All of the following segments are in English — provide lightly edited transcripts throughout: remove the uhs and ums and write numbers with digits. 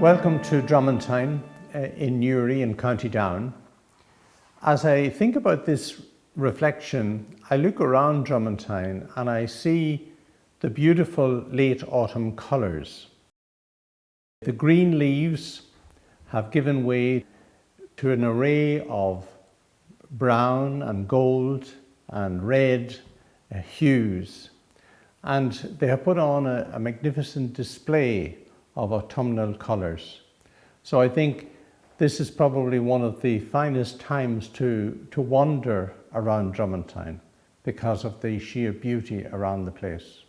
Welcome to Drummondtown in Newry in County Down. As I think about this reflection, I look around Drummondtown and I see the beautiful late autumn colours. The green leaves have given way to an array of brown and gold and red hues, and they have put on a magnificent display of autumnal colours. So I think this is probably one of the finest times to wander around Drummondtown because of the sheer beauty around the place.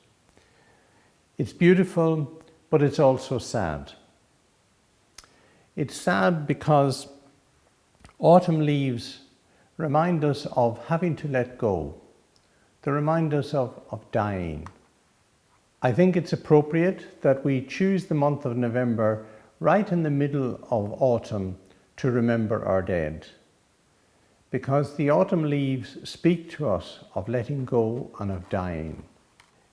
It's beautiful, but it's also sad. It's sad because autumn leaves remind us of having to let go. They remind us of dying. I think it's appropriate that we choose the month of November right in the middle of autumn to remember our dead, because the autumn leaves speak to us of letting go and of dying.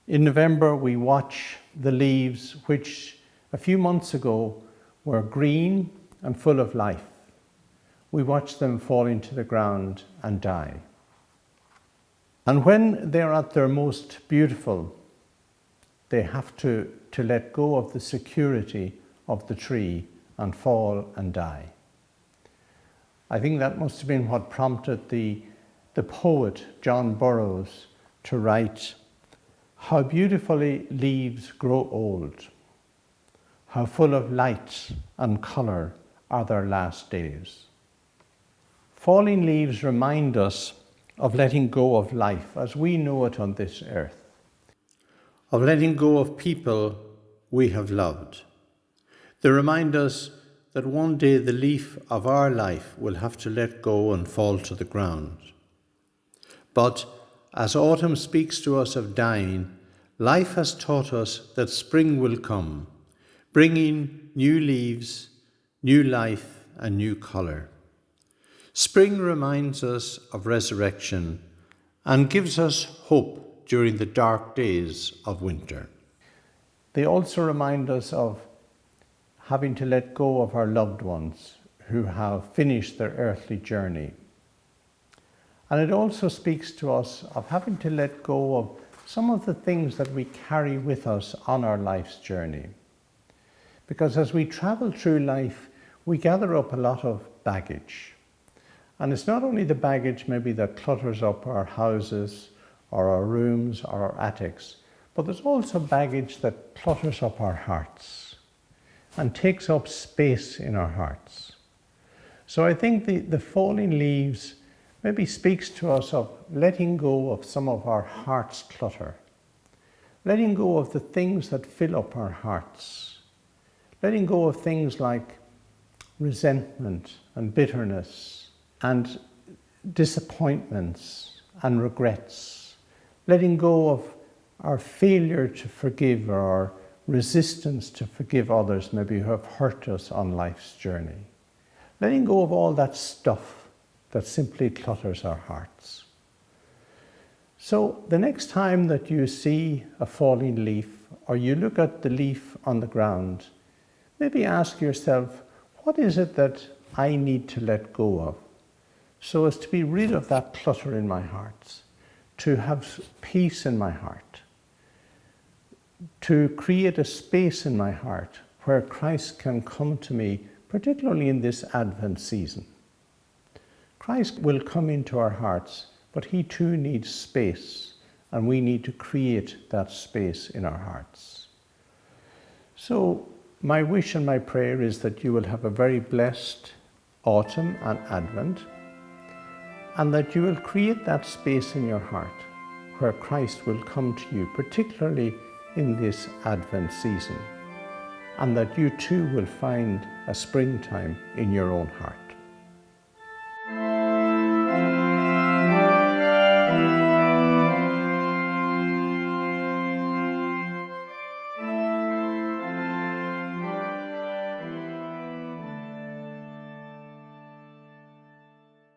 In November, we watch the leaves which a few months ago were green and full of life. We watch them fall into the ground and die. And when they're at their most beautiful, they have to let go of the security of the tree and fall and die. I think that must have been what prompted the poet John Burroughs to write, "How beautifully leaves grow old, how full of light and colour are their last days." Falling leaves remind us of letting go of life as we know it on this earth, of letting go of people we have loved. They remind us that one day the leaf of our life will have to let go and fall to the ground. But as autumn speaks to us of dying, life has taught us that spring will come, bringing new leaves, new life and new colour. Spring reminds us of resurrection and gives us hope during the dark days of winter. They also remind us of having to let go of our loved ones who have finished their earthly journey. And it also speaks to us of having to let go of some of the things that we carry with us on our life's journey. Because as we travel through life, we gather up a lot of baggage. And it's not only the baggage maybe that clutters up our houses or our rooms or our attics, but there's also baggage that clutters up our hearts and takes up space in our hearts. So I think the falling leaves maybe speaks to us of letting go of some of our heart's clutter, letting go of the things that fill up our hearts, letting go of things like resentment and bitterness and disappointments and regrets, letting go of our failure to forgive or our resistance to forgive others maybe who have hurt us on life's journey. Letting go of all that stuff that simply clutters our hearts. So the next time that you see a falling leaf or you look at the leaf on the ground, maybe ask yourself, what is it that I need to let go of so as to be rid of that clutter in my heart, to have peace in my heart, to create a space in my heart where Christ can come to me, particularly in this Advent season. Christ will come into our hearts, but he too needs space, and we need to create that space in our hearts. So my wish and my prayer is that you will have a very blessed autumn and Advent, and that you will create that space in your heart where Christ will come to you, particularly in this Advent season, and that you too will find a springtime in your own heart.